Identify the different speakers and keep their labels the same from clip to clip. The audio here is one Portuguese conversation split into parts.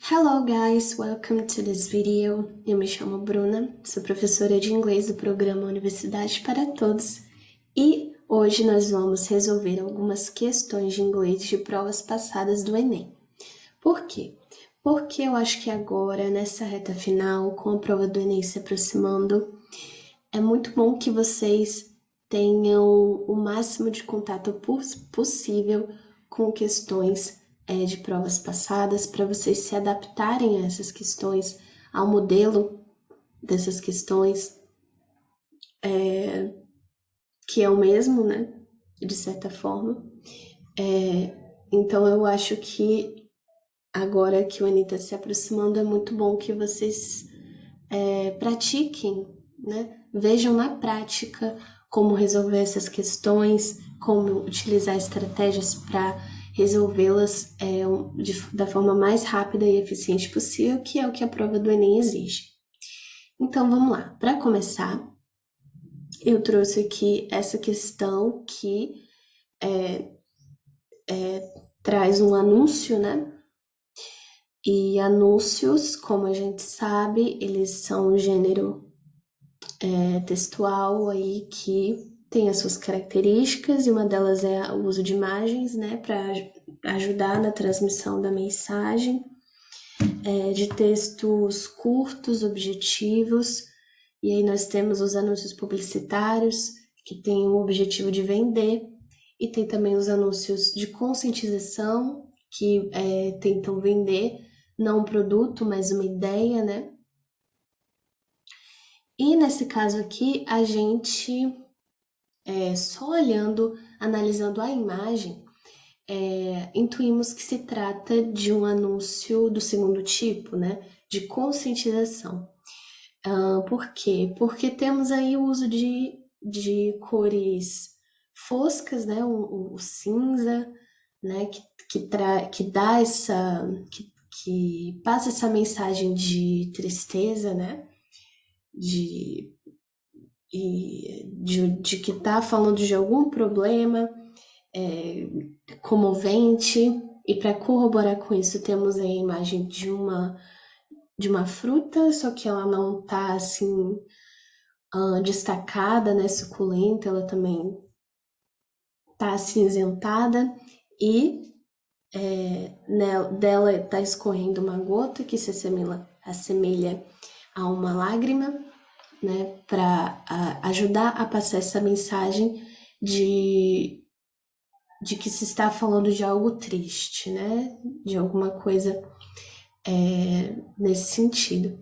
Speaker 1: Hello guys, welcome to this video. Eu me chamo Bruna, sou professora de inglês do programa Universidade para Todos e hoje nós vamos resolver algumas questões de inglês de provas passadas do Enem. Por quê? Porque eu acho que agora, nessa reta final, com a prova do Enem se aproximando, é muito bom que vocês tenham o máximo de contato possível com questões de provas passadas, para vocês se adaptarem a essas questões, ao modelo dessas questões, que é o mesmo, né, de certa forma. Então eu acho que agora que o Enem está se aproximando, é muito bom que vocês pratiquem, né, vejam na prática como resolver essas questões, como utilizar estratégias para resolvê-las da forma mais rápida e eficiente possível, que é o que a prova do Enem exige. Então, vamos lá. Para começar, eu trouxe aqui essa questão que traz um anúncio, né? E anúncios, como a gente sabe, eles são um gênero textual aí que tem as suas características, e uma delas é o uso de imagens, né, para ajudar na transmissão da mensagem, de textos curtos, objetivos, e aí nós temos os anúncios publicitários, que têm o objetivo de vender, e tem também os anúncios de conscientização, que tentam vender não um produto, mas uma ideia, né? E nesse caso aqui, a gente, só olhando, analisando a imagem, intuímos que se trata de um anúncio do segundo tipo, né? De conscientização. Por quê? Porque temos aí o uso de cores foscas, né? O cinza, né? Que dá essa... que passa essa mensagem de tristeza, né? De que está falando de algum problema comovente, e para corroborar com isso temos a imagem de uma fruta, só que ela não está assim destacada, né, suculenta, ela também está acinzentada, e dela está escorrendo uma gota que se assemelha a uma lágrima, né, para ajudar a passar essa mensagem de que se está falando de algo triste, né, de alguma coisa nesse sentido.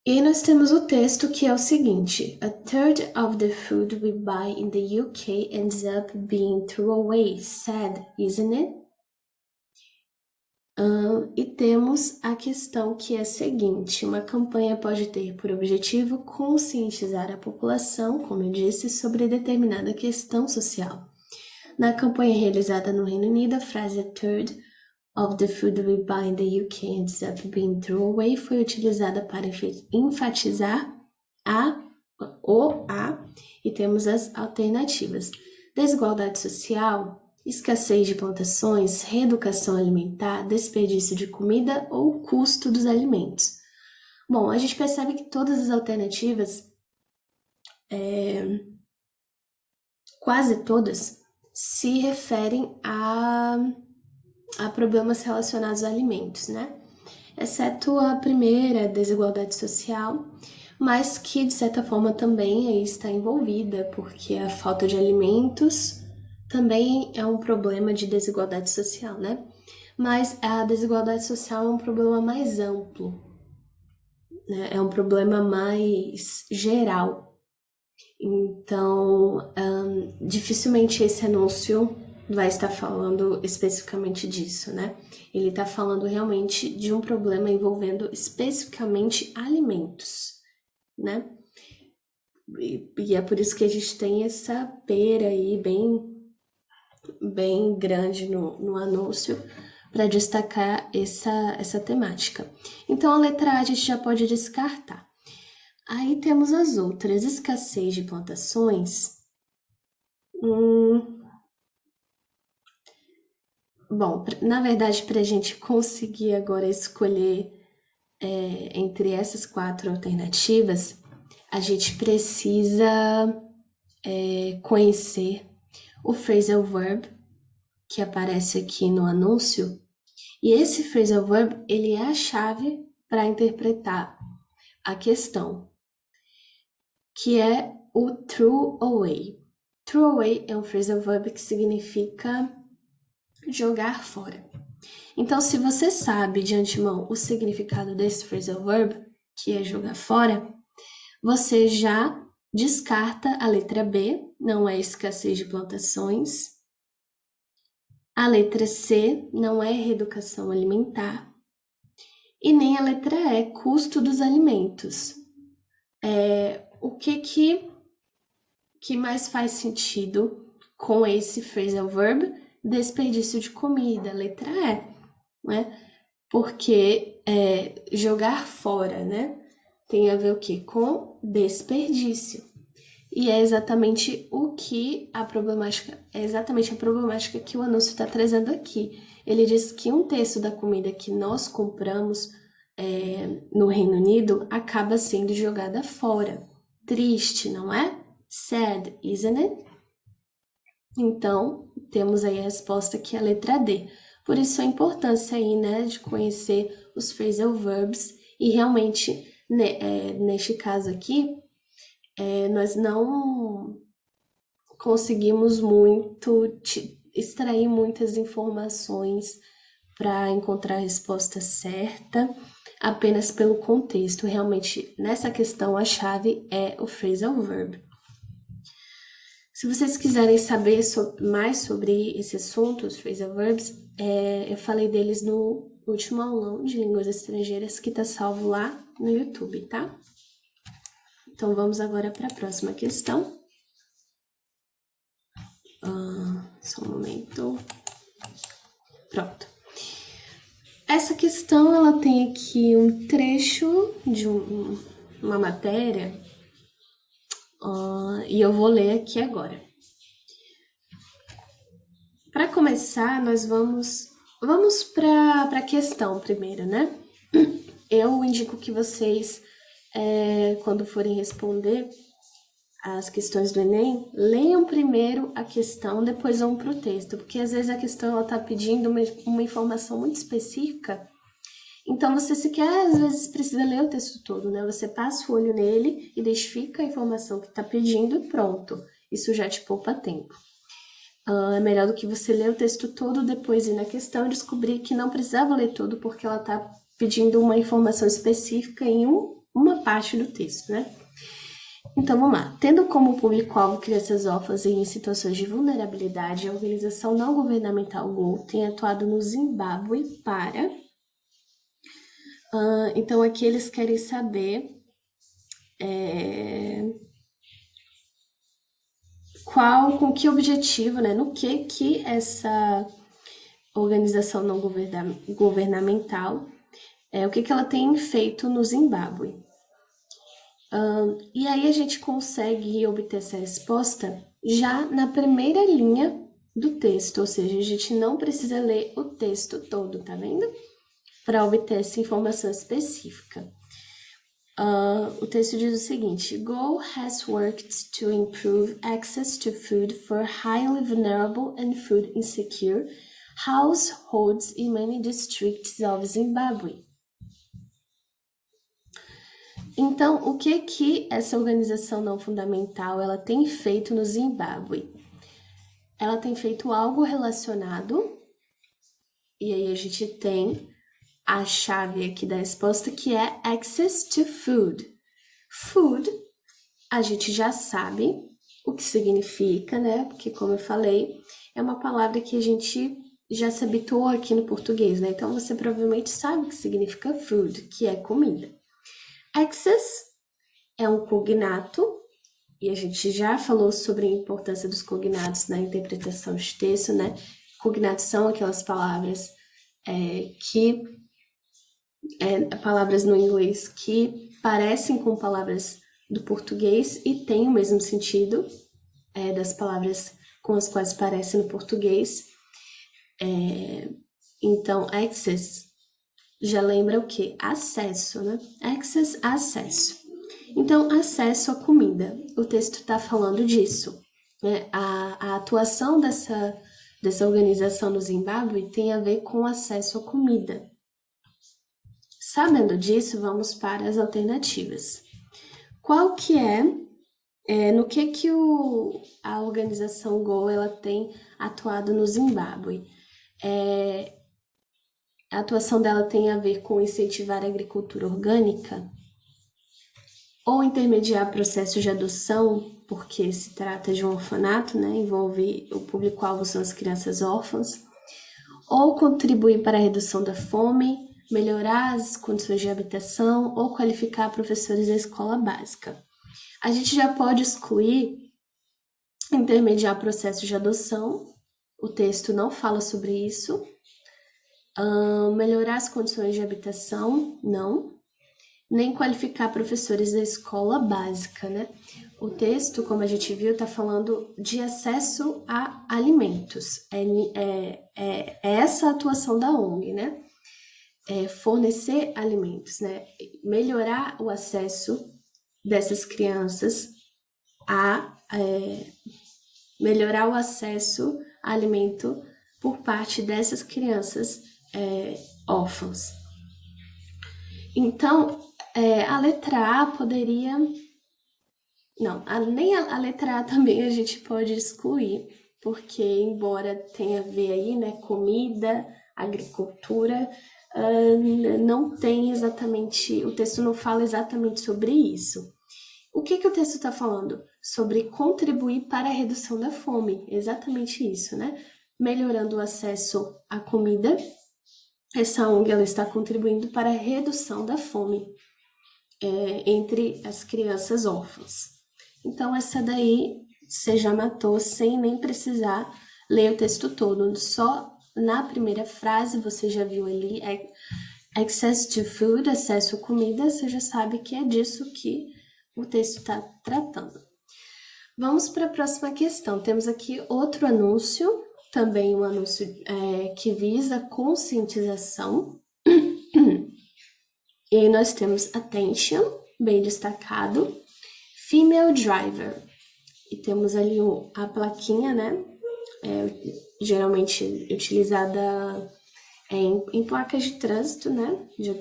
Speaker 1: E nós temos o texto, que é o seguinte: A third of the food we buy in the UK ends up being thrown away. Sad, isn't it? E temos a questão, que é a seguinte: uma campanha pode ter por objetivo conscientizar a população, como eu disse, sobre determinada questão social. Na campanha realizada no Reino Unido, a frase "A third of the food we buy in the UK ends up being thrown away" foi utilizada para enfatizar e temos as alternativas: desigualdade social, escassez de plantações, reeducação alimentar, desperdício de comida ou custo dos alimentos. Bom, a gente percebe que todas as alternativas, quase todas, se referem a problemas relacionados a alimentos, né? Exceto a primeira, desigualdade social, mas que de certa forma também aí está envolvida, porque a falta de alimentos também é um problema de desigualdade social, né? Mas a desigualdade social é um problema mais amplo, né? É um problema mais geral. Então, dificilmente esse anúncio vai estar falando especificamente disso, né? Ele está falando realmente de um problema envolvendo especificamente alimentos, né? E é por isso que a gente tem essa pera aí bem grande no anúncio, para destacar essa temática. Então, a letra A gente já pode descartar. Aí temos as outras: escassez de plantações. Bom, na verdade, para a gente conseguir agora escolher entre essas 4 alternativas, a gente precisa conhecer o phrasal verb que aparece aqui no anúncio. E esse phrasal verb, ele é a chave para interpretar a questão, que é o throw away. Throw away é um phrasal verb que significa jogar fora. Então, se você sabe de antemão o significado desse phrasal verb, que é jogar fora, você já descarta a letra B, não é escassez de plantações. A letra C não é reeducação alimentar. E nem a letra E, custo dos alimentos. O que mais faz sentido com esse phrasal verb? Desperdício de comida, letra E, né? Porque jogar fora, né? Tem a ver o quê? Com desperdício. E é exatamente a problemática que o anúncio está trazendo aqui. Ele diz que 1/3 da comida que nós compramos no Reino Unido acaba sendo jogada fora. Triste, não é? Sad, isn't it? Então, temos aí a resposta que é a letra D. Por isso a importância aí, né, de conhecer os phrasal verbs e realmente, neste caso aqui, nós não conseguimos extrair muitas informações para encontrar a resposta certa, apenas pelo contexto. Realmente, nessa questão, a chave é o phrasal verb. Se vocês quiserem saber mais sobre esse assunto, os phrasal verbs, eu falei deles no último aulão de línguas estrangeiras que está salvo lá no YouTube, tá? Então, vamos agora para a próxima questão. Só um momento. Pronto. Essa questão, ela tem aqui um trecho de uma matéria e eu vou ler aqui agora. Para começar, nós vamos para a questão primeiro, né? Eu indico que vocês, quando forem responder as questões do Enem, leiam primeiro a questão, depois vão para o texto, porque às vezes a questão está pedindo uma informação muito específica, então você sequer às vezes precisa ler o texto todo, né? Você passa o olho nele, identifica a informação que está pedindo e pronto, isso já te poupa tempo. É melhor do que você ler o texto todo, depois ir na questão e descobrir que não precisava ler tudo, porque ela está pedindo uma informação específica em uma parte do texto, né? Então, vamos lá. Tendo como público-alvo crianças órfãs e em situações de vulnerabilidade, a organização não governamental GO tem atuado no Zimbábue para... então, aqui eles querem saber com que objetivo, né? No que essa organização não governamental, o que ela tem feito no Zimbábue. E aí a gente consegue obter essa resposta já na primeira linha do texto, ou seja, a gente não precisa ler o texto todo, tá vendo? Para obter essa informação específica. O texto diz o seguinte: Go has worked to improve access to food for highly vulnerable and food insecure households in many districts of Zimbabwe. Então, o que essa organização não fundamental ela tem feito no Zimbábue? Ela tem feito algo relacionado, e aí a gente tem a chave aqui da resposta, que é access to food. Food, a gente já sabe o que significa, né? Porque, como eu falei, é uma palavra que a gente já se habituou aqui no português, né? Então, você provavelmente sabe o que significa food, que é comida. Access é um cognato, e a gente já falou sobre a importância dos cognatos na interpretação de texto, né? Cognatos são aquelas palavras palavras no inglês que parecem com palavras do português e têm o mesmo sentido das palavras com as quais parecem no português. Então, access já lembra o quê? Acesso, né? Access, acesso. Então, acesso à comida. O texto está falando disso. Né? A atuação dessa organização no Zimbábue tem a ver com acesso à comida. Sabendo disso, vamos para as alternativas. Qual que no que a organização GO ela tem atuado no Zimbábue? A atuação dela tem a ver com incentivar a agricultura orgânica ou intermediar processos de adoção, porque se trata de um orfanato, né? Envolve o público-alvo são as crianças órfãs, ou contribuir para a redução da fome, melhorar as condições de habitação ou qualificar professores da escola básica. A gente já pode excluir intermediar processos de adoção, o texto não fala sobre isso. Melhorar as condições de habitação, não. Nem qualificar professores da escola básica, né? O texto, como a gente viu, está falando de acesso a alimentos. É essa a atuação da ONG, né? Fornecer alimentos, né? Melhorar o acesso dessas crianças melhorar o acesso a alimento por parte dessas crianças órfãs. Então, a letra A poderia... Não, nem a letra A também a gente pode excluir, porque embora tenha a ver aí, né, comida, agricultura, não tem exatamente... O texto não fala exatamente sobre isso. O que o texto está falando? Sobre contribuir para a redução da fome. Exatamente isso, né? Melhorando o acesso à comida. Essa ONG ela está contribuindo para a redução da fome entre as crianças órfãs. Então, essa daí você já matou sem nem precisar ler o texto todo. Só na primeira frase você já viu ali access to food, acesso à comida, você já sabe que é disso que o texto está tratando. Vamos para a próxima questão. Temos aqui outro anúncio, também um anúncio que visa conscientização. E aí nós temos attention, bem destacado, female driver. E temos ali a plaquinha, né? Geralmente utilizada em placas de trânsito, né? Já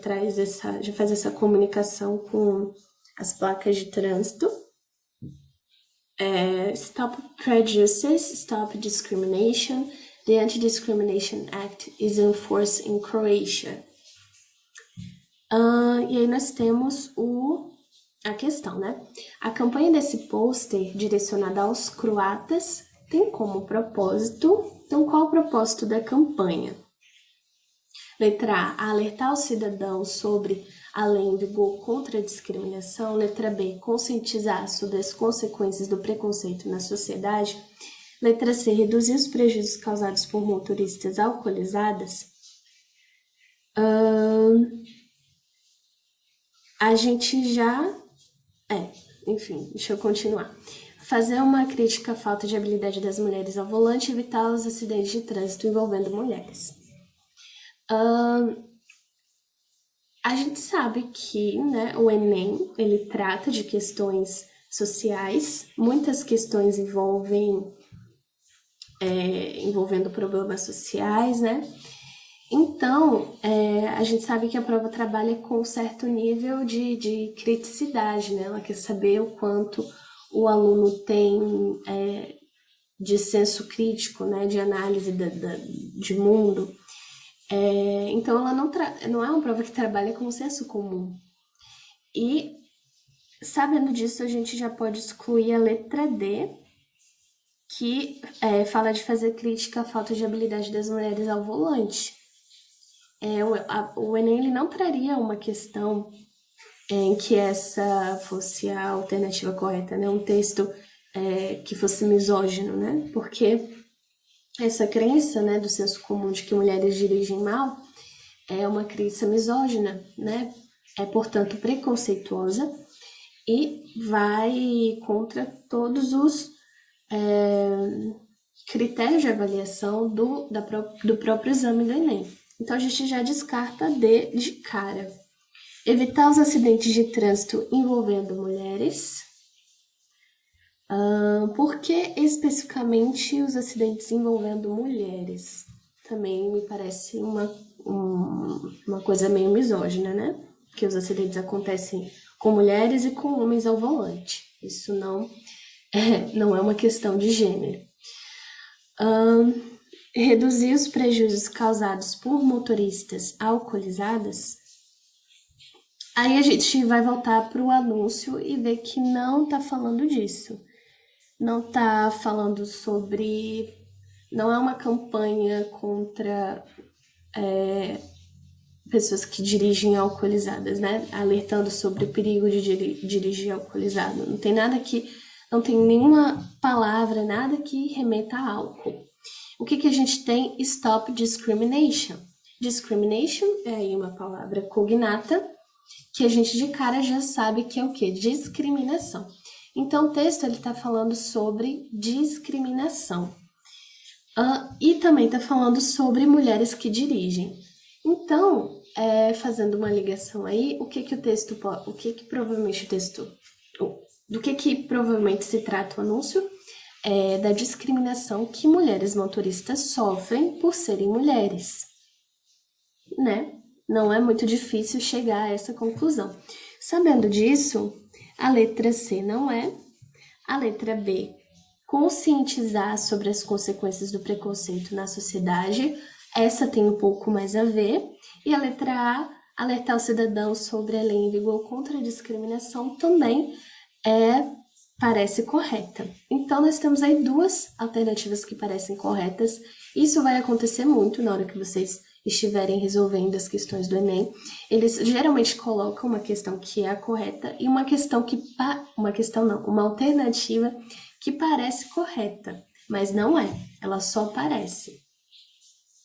Speaker 1: faz essa comunicação com as placas de trânsito. Stop prejudices, stop discrimination. The Anti-Discrimination Act is enforced in Croatia. E aí nós temos a questão, né? A campanha desse pôster direcionada aos croatas tem como propósito... Então, qual o propósito da campanha? Letra A, alertar os cidadãos sobre a lei em vigor contra a discriminação. Letra B, conscientizar sobre as consequências do preconceito na sociedade. Letra C, reduzir os prejuízos causados por motoristas alcoolizadas. A gente já... enfim, deixa eu continuar. Fazer uma crítica à falta de habilidade das mulheres ao volante e evitar os acidentes de trânsito envolvendo mulheres. A gente sabe que, né, o Enem, ele trata de questões sociais, muitas questões envolvendo problemas sociais, né? Então, a gente sabe que a prova trabalha com um certo nível de criticidade, né? Ela quer saber o quanto o aluno tem de senso crítico, né? De análise de mundo. Então, ela não é uma prova que trabalha com o senso comum. E, sabendo disso, a gente já pode excluir a letra D, que fala de fazer crítica à falta de habilidade das mulheres ao volante. O Enem ele não traria uma questão em que essa fosse a alternativa correta, né? Um texto que fosse misógino, né? Porque essa crença, né, do senso comum de que mulheres dirigem mal é uma crença misógina, né? É, portanto, preconceituosa e vai contra todos os critério de avaliação do próprio exame do Enem. Então, a gente já descarta D de cara. Evitar os acidentes de trânsito envolvendo mulheres. Por que especificamente os acidentes envolvendo mulheres? Também me parece uma coisa meio misógina, né? Porque os acidentes acontecem com mulheres e com homens ao volante. Isso não é uma questão de gênero. Reduzir os prejuízos causados por motoristas alcoolizadas. Aí a gente vai voltar para o anúncio e ver que não está falando disso. Não está falando sobre... Não é uma campanha contra pessoas que dirigem alcoolizadas, né? Alertando sobre o perigo de dirigir alcoolizado. Não tem nada que... Não tem nenhuma palavra, nada que remeta a álcool. O que a gente tem? Stop discrimination. Discrimination é aí uma palavra cognata, que a gente de cara já sabe que é o quê? Discriminação. Então, o texto está falando sobre discriminação. E também está falando sobre mulheres que dirigem. Então, fazendo uma ligação aí, o que provavelmente o texto... Do que provavelmente se trata o anúncio? Da discriminação que mulheres motoristas sofrem por serem mulheres, né? Não é muito difícil chegar a essa conclusão. Sabendo disso, a letra C não é. A letra B, conscientizar sobre as consequências do preconceito na sociedade. Essa tem um pouco mais a ver. E a letra A, alertar o cidadão sobre a lei em vigor contra a discriminação, também parece correta. Então, nós temos aí duas alternativas que parecem corretas. Isso vai acontecer muito na hora que vocês estiverem resolvendo as questões do Enem. Eles geralmente colocam uma questão que é a correta e uma alternativa que parece correta, mas não é. Ela só parece.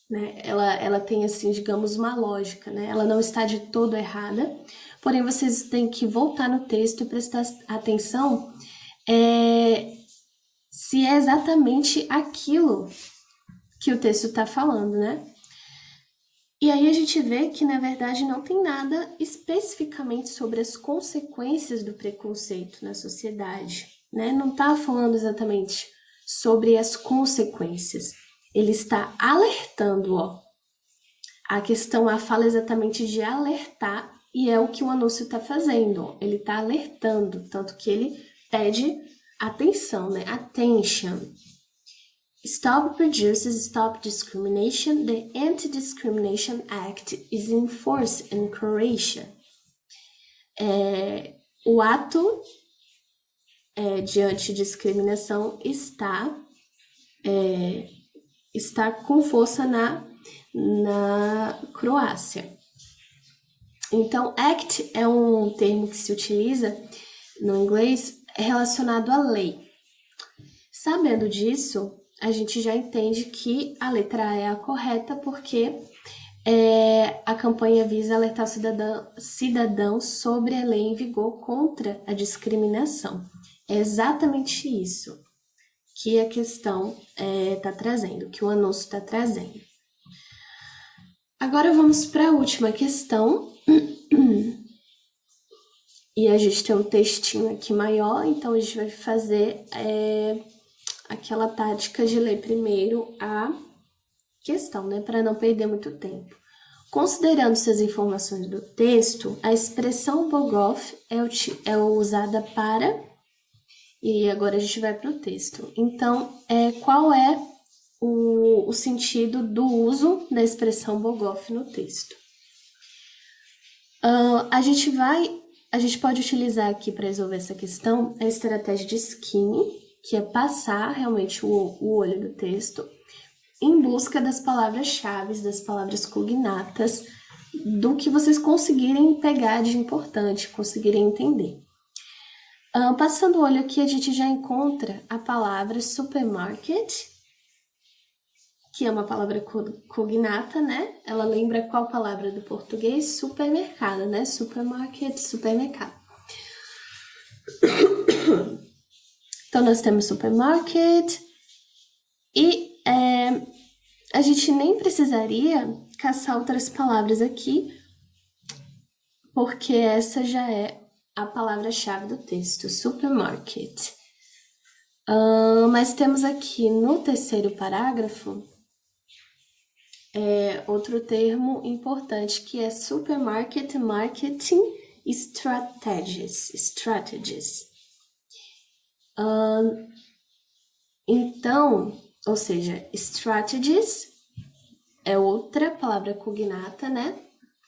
Speaker 1: Né? Ela tem, assim, digamos, uma lógica, né? Ela não está de todo errada, porém vocês têm que voltar no texto e prestar atenção se é exatamente aquilo que o texto está falando, né? E aí a gente vê que, na verdade, não tem nada especificamente sobre as consequências do preconceito na sociedade, né? Não está falando exatamente sobre as consequências. Ele está alertando, a fala exatamente de alertar, e é o que o anúncio está fazendo, Ele está alertando, tanto que ele pede atenção, né? Attention. Stop produces stop discrimination. The Anti-Discrimination Act is in force in Croatia. O ato de antidiscriminação está com força na Croácia. Então, act é um termo que se utiliza no inglês relacionado à lei. Sabendo disso, a gente já entende que a letra A é a correta, porque a campanha visa alertar o cidadão sobre a lei em vigor contra a discriminação. É exatamente isso que a questão está trazendo, que o anúncio está trazendo. Agora vamos para a última questão. E a gente tem um textinho aqui maior, então a gente vai fazer aquela tática de ler primeiro a questão, né, para não perder muito tempo. Considerando-se as informações do texto, a expressão Bogov é usada para... E agora a gente vai para o texto. Então, qual é o sentido do uso da expressão Bogov no texto? A gente pode utilizar aqui para resolver essa questão a estratégia de skimming, que é passar realmente o olho do texto em busca das palavras-chave, das palavras cognatas, do que vocês conseguirem pegar de importante, conseguirem entender. Passando o olho aqui, a gente já encontra a palavra supermarket, que é uma palavra cognata, né? Ela lembra qual palavra do português? Supermercado, né? Supermarket, supermercado. Então, nós temos supermarket, E a gente nem precisaria caçar outras palavras aqui, porque essa já é a palavra-chave do texto, supermarket. Mas temos aqui no terceiro parágrafo outro termo importante, que é supermarket marketing strategies. Então, ou seja, strategies é outra palavra cognata, né?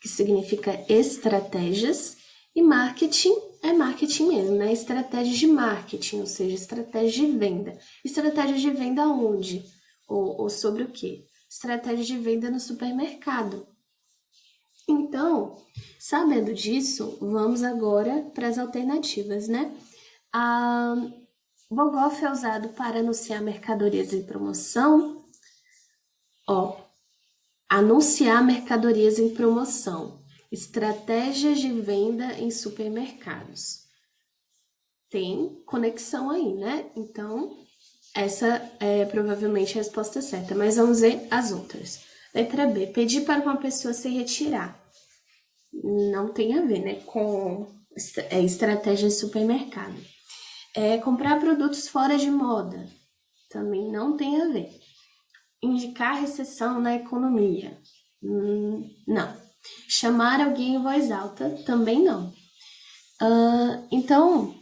Speaker 1: Que significa estratégias, e marketing é marketing mesmo, né? Estratégia de marketing, ou seja, estratégia de venda. Estratégia de venda onde? Ou sobre o quê? Estratégia de venda no supermercado. Então, sabendo disso, vamos agora para as alternativas, né? BOGOF é usado para anunciar mercadorias em promoção. Anunciar mercadorias em promoção. Estratégias de venda em supermercados. Tem conexão aí, né? Então, essa é provavelmente a resposta certa, mas vamos ver as outras. Letra B, pedir para uma pessoa se retirar. Não tem a ver, né, com estratégia de supermercado. Comprar produtos fora de moda. Também não tem a ver. Indicar recessão na economia. Não. Chamar alguém em voz alta. Também não. Então,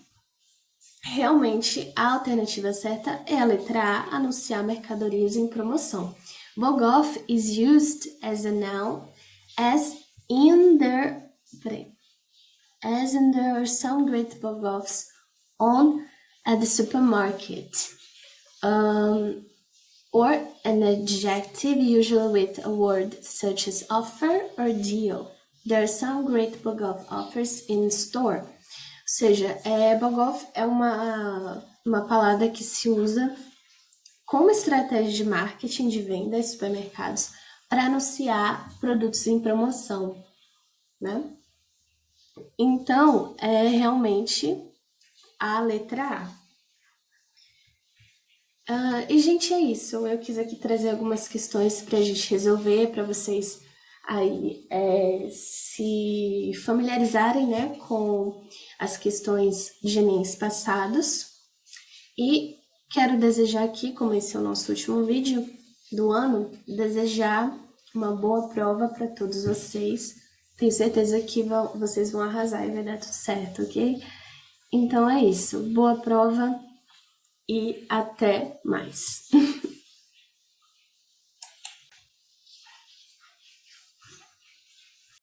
Speaker 1: realmente, a alternativa certa é a letra A, anunciar mercadorias em promoção. BOGOF is used as a noun as in there are some great BOGOFs on at the supermarket. Or an adjective, usually with a word such as offer or deal. There are some great BOGOF offers in store. Ou seja, BOGOF é uma palavra que se usa como estratégia de marketing de venda em supermercados para anunciar produtos em promoção, né? Então, é realmente a letra A. E, gente, é isso. Eu quis aqui trazer algumas questões para a gente resolver, para vocês aí se familiarizarem, né, com as questões de Enems passados. E quero desejar aqui, como esse é o nosso último vídeo do ano, desejar uma boa prova para todos vocês. Tenho certeza que vocês vão arrasar e vai dar tudo certo, ok? Então é isso. Boa prova e até mais.